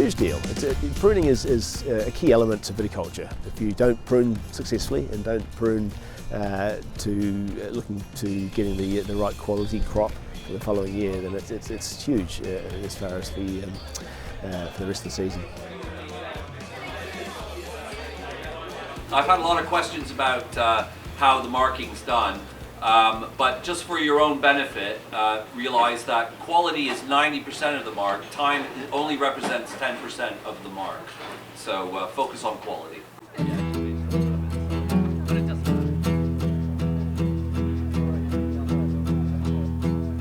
huge deal. Pruning is a key element to viticulture. If you don't prune successfully and don't prune looking to getting the right quality crop for the following year, then it's huge as far as for the rest of the season. I've had a lot of questions about how the marking's done, but just for your own benefit, realize that quality is 90% of the mark, time only represents 10% of the mark. So focus on quality.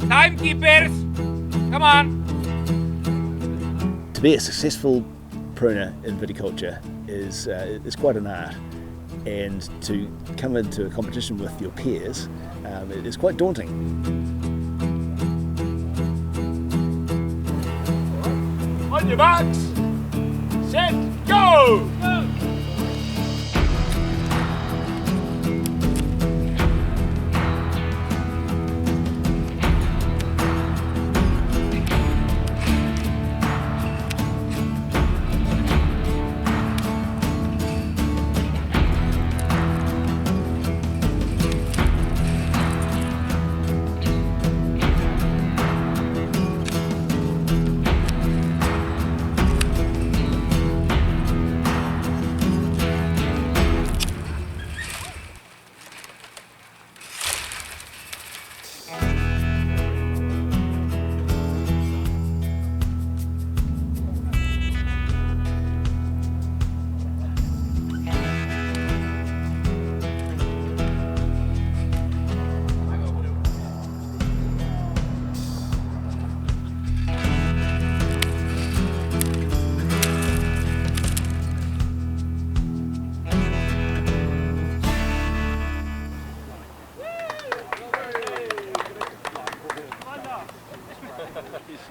Timekeepers, come on! To be a successful pruner in viticulture is quite an art, and to come into a competition with your peers is quite daunting. On your marks, set, go!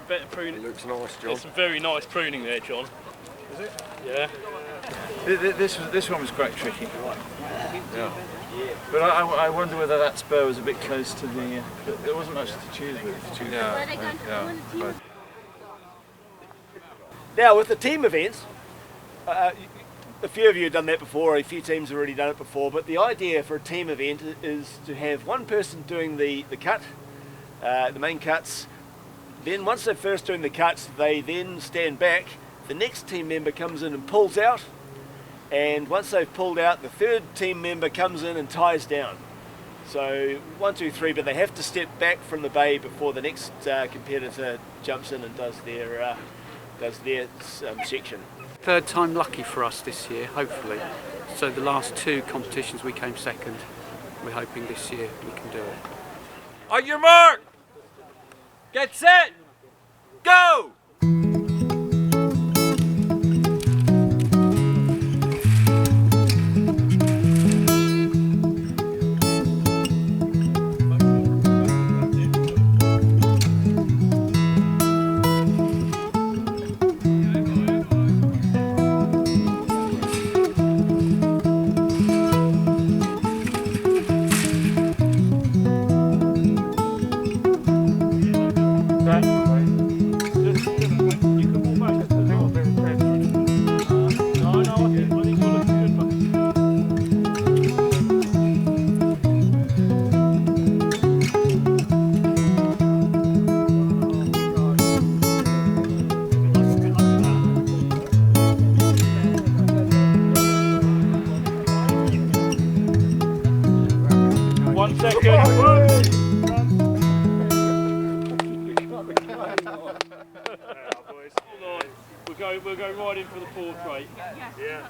Better pruning. It looks nice, John. There's some very nice pruning there, John. Is it? Yeah. This one was quite tricky. Yeah. But I wonder whether that spur was a bit close to the. There wasn't much to choose with. Yeah. Now with the team events, a few of you have done that before, a few teams have already done it before, but the idea for a team event is to have one person doing the cut, the main cuts. Then once they're first doing the cuts, they then stand back, the next team member comes in and pulls out, and once they've pulled out, the third team member comes in and ties down. So 1, 2, 3, but they have to step back from the bay before the next competitor jumps in and does their section. Third time lucky for us this year, hopefully. So the last 2 competitions we came second. We're hoping this year we can do it. On your mark! Get set! Go! We'll go right in for the portrait. Yeah.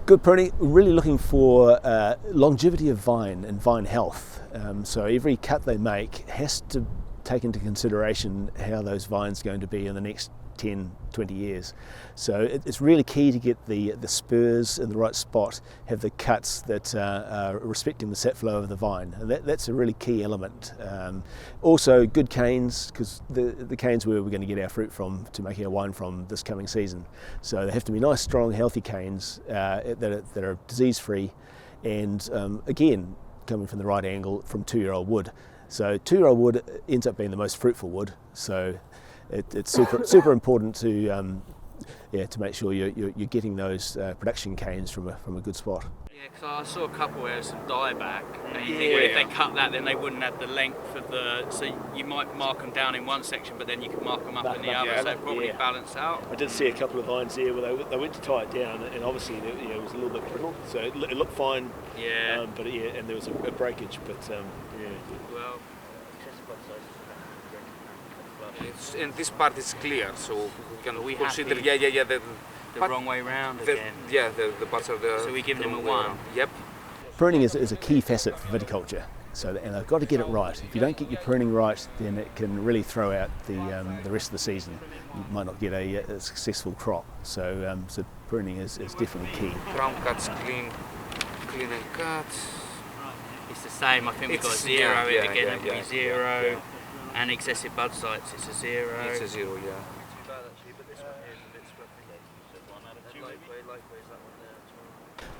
Good pruning, really looking for longevity of vine and vine health. So every cut they make has to take into consideration how those vines are going to be in the next 10, 20 years. So it's really key to get the spurs in the right spot, have the cuts that are respecting the set flow of the vine. And that's a really key element. Also good canes, because the canes where we're going to get our fruit from to make our wine from this coming season. So they have to be nice, strong, healthy canes that are disease-free, and again, coming from the right angle from 2-year-old wood. So 2-year-old wood ends up being the most fruitful wood. So it's super important to to make sure you're getting those production canes from a good spot. Yeah, because I saw a couple where some dieback, and you think, well, if they cut that, then they wouldn't have the length of the. So you might mark them down in one section, but then you can mark them up in the other, so it probably balance out. I did see a couple of vines there where they went to tie it down, and obviously it was a little bit brittle, so it looked fine. Yeah. But and there was a breakage, but Well. And this part is clear, so we can consider. The wrong way round again. The parts are the. So we give them a 1. Yep. Pruning is a key facet for viticulture, and they've got to get it right. If you don't get your pruning right, then it can really throw out the rest of the season. You might not get a successful crop. So pruning is definitely key. Crown cuts clean and cut. It's the same. I think we've got 0 again. It would be 0, and excessive bud sites. It's a 0. It's a 0, yeah.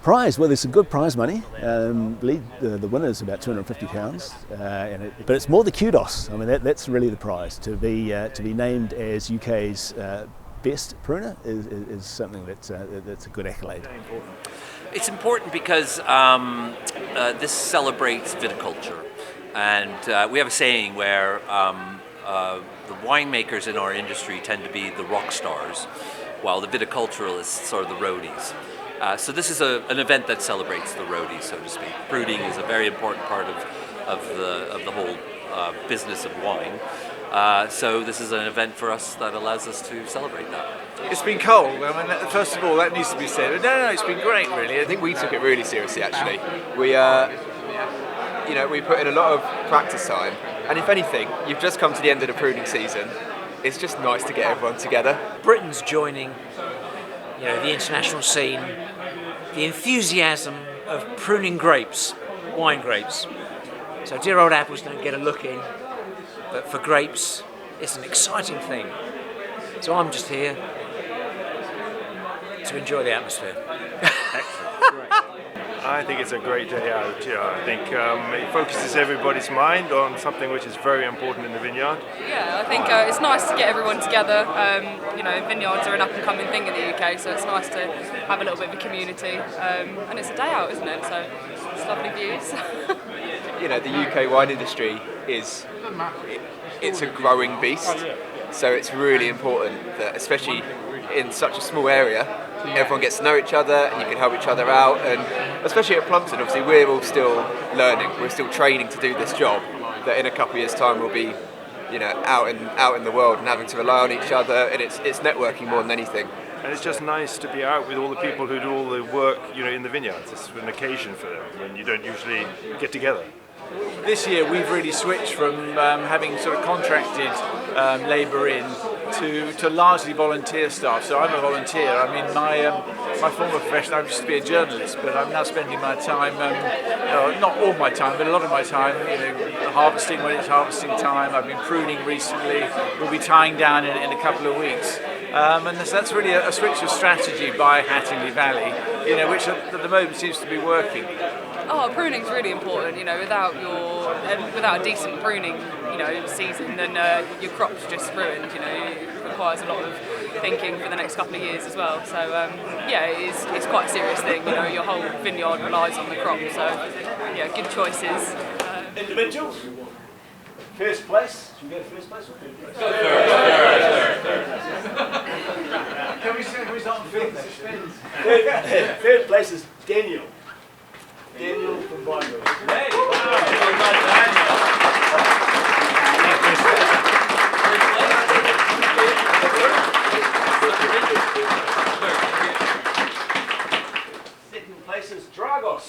Prize, well, there's some good prize money. The winner is about £250, but it's more the kudos. I mean, that's really the prize. To be named as UK's best pruner is something that's a good accolade. It's important because this celebrates viticulture, and we have a saying where the winemakers in our industry tend to be the rock stars, while the viticulturalists are the roadies. So this is an event that celebrates the roadies, so to speak. Pruning is a very important part of the whole business of wine. So this is an event for us that allows us to celebrate that. It's been cold. I mean, first of all, that needs to be said. But no, it's been great, really. I think we took it really seriously, actually. We put in a lot of practice time, and if anything, you've just come to the end of the pruning season. It's just nice to get everyone together. Britain's joining, the international scene, the enthusiasm of pruning grapes, wine grapes. So dear old apples don't get a look in, but for grapes, it's an exciting thing. So I'm just here to enjoy the atmosphere. I think it's a great day out. I think it focuses everybody's mind on something which is very important in the vineyard. Yeah, I think it's nice to get everyone together. Vineyards are an up-and-coming thing in the UK, so it's nice to have a little bit of a community. And it's a day out, isn't it? So it's lovely views. The UK wine industry it's a growing beast. So it's really important that, especially in such a small area, everyone gets to know each other and you can help each other out. And especially at Plumpton, obviously, we're all still learning. We're still training to do this job. That in a couple of years' time we'll be, out in the world and having to rely on each other. And it's networking more than anything. And it's just nice to be out with all the people who do all the work, in the vineyards. It's an occasion for them when you don't usually get together. This year we've really switched from having sort of contracted labour in to largely volunteer staff. So I'm a volunteer. I mean, my former profession, I used to be a journalist, but I'm now spending my time, not all my time, but a lot of my time, harvesting when it's harvesting time. I've been pruning recently. We'll be tying down in a couple of weeks. And that's really a switch of strategy by Hattingley Valley, which at the moment seems to be working. Oh, pruning's really important. Without a decent pruning, season, then your crop's just ruined. It requires a lot of thinking for the next couple of years as well. So it's quite a serious thing. Your whole vineyard relies on the crop. So good choices. Individuals. First place. Should we go first place or third place? Can we start on third? Third place is Daniel. Daniel from WineGB. Second place is Dragos.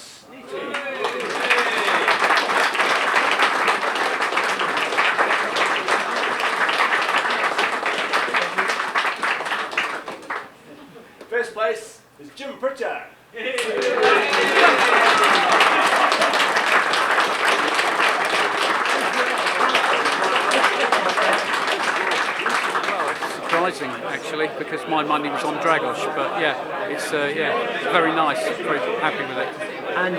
First place is Jim Pritchard. Surprising, actually, because my money was on Dragos, but it's very nice. Very happy with it. And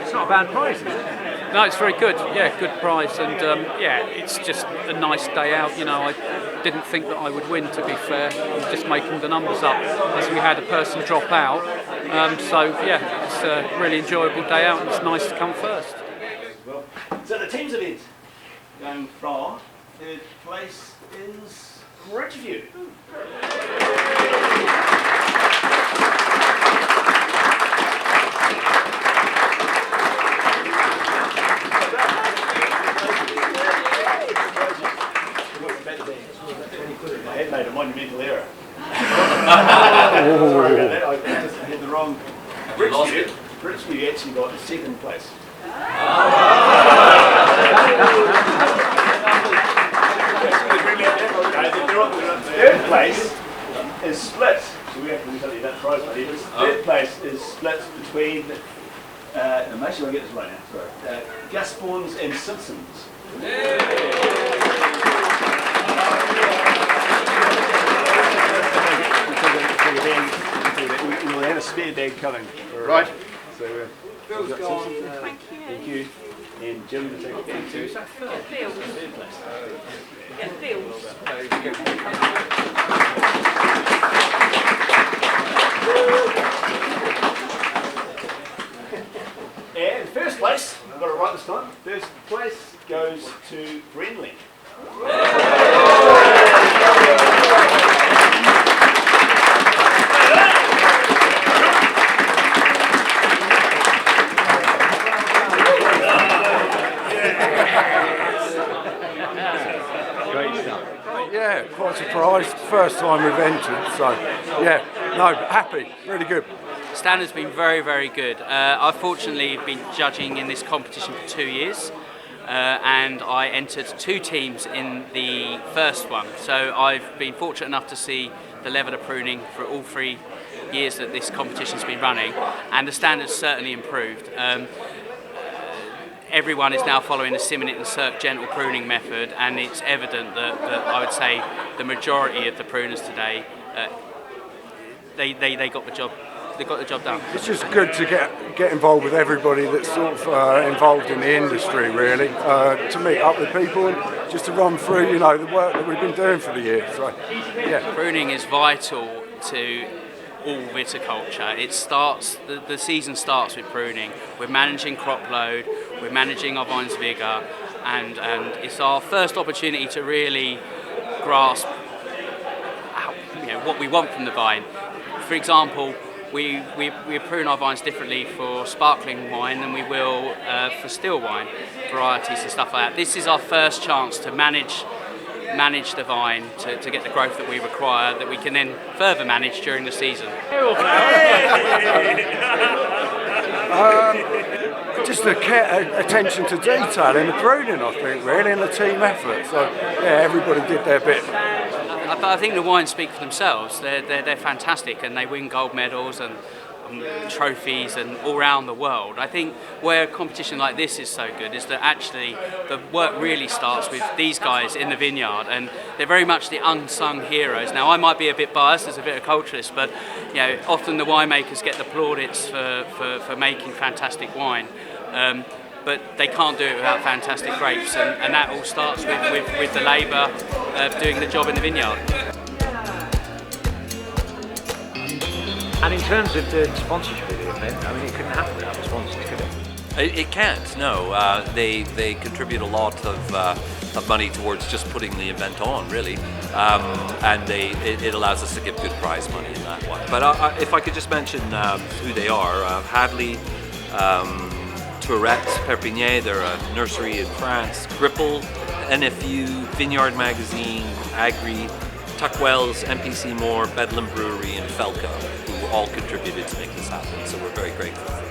it's not a bad prize, is it? No, it's very good. Yeah, good price, and it's just a nice day out. didn't think that I would win, to be fair. I'm just making the numbers up as we had a person drop out. So yeah, it's a really enjoyable day out and it's nice to come first. So the teams event going from third place is Ridgeview. I had made a monumental error. Sorry about that, I just had the wrong. Ridgeview actually got second place. Third place is split. So we have to tell you that prize money. Third place is split between. I'm actually going to get this right now. Sorry. Gaspons and Simpsons. We'll have a spare bag coming. Right. So Bill's gone. Thank you. And Jim to take a bag too. Bill. Yeah, Bill's. And first place, I've got it right this time. First place goes to Brenley. Yeah, quite surprised. First time we've entered, so yeah, no, happy, really good. Standard's been very, very good. I've fortunately been judging in this competition for 2 years, and I entered 2 teams in the first one. So I've been fortunate enough to see the level of pruning for all 3 years that this competition's been running, and the standard's certainly improved. Everyone is now following the Simonette and Cirque gentle pruning method, and it's evident that I would say the majority of the pruners today, they got the job. They got the job done. It's just good to get involved with everybody that's sort of involved in the industry, really, to meet up with people and just to run through, you know, the work that we've been doing for the year. So, yeah. Pruning is vital to all viticulture. It starts, the season starts with pruning. We're managing crop load, we're managing our vine's vigour, and it's our first opportunity to really grasp what we want from the vine. For example, we prune our vines differently for sparkling wine than we will for still wine varieties and stuff like that. This is our first chance to manage the vine to get the growth that we require, that we can then further manage during the season. Just attention to detail in the pruning, I think, really, and the team effort. So, yeah, everybody did their bit. I think the wines speak for themselves. They're fantastic, and they win gold medals and trophies and all around the world. I think where a competition like this is so good is that actually the work really starts with these guys in the vineyard, and they're very much the unsung heroes. Now, I might be a bit biased as a viticulturist, but you know, often the winemakers get the plaudits for making fantastic wine. But they can't do it without fantastic grapes, and that all starts with the labour doing the job in the vineyard. And in terms of the sponsorship of the event, I mean, it couldn't happen without the sponsors, could it? It can't, no. They contribute a lot of money towards just putting the event on, really, and it allows us to give good prize money in that one. But if I could just mention who they are, Hadley, Tourette, Perpignan, they're a nursery in France, Gripple, NFU, Vineyard Magazine, Agri, Tuckwells, MPC Moore, Bedlam Brewery, and Felco, who all contributed to make this happen. So we're very grateful.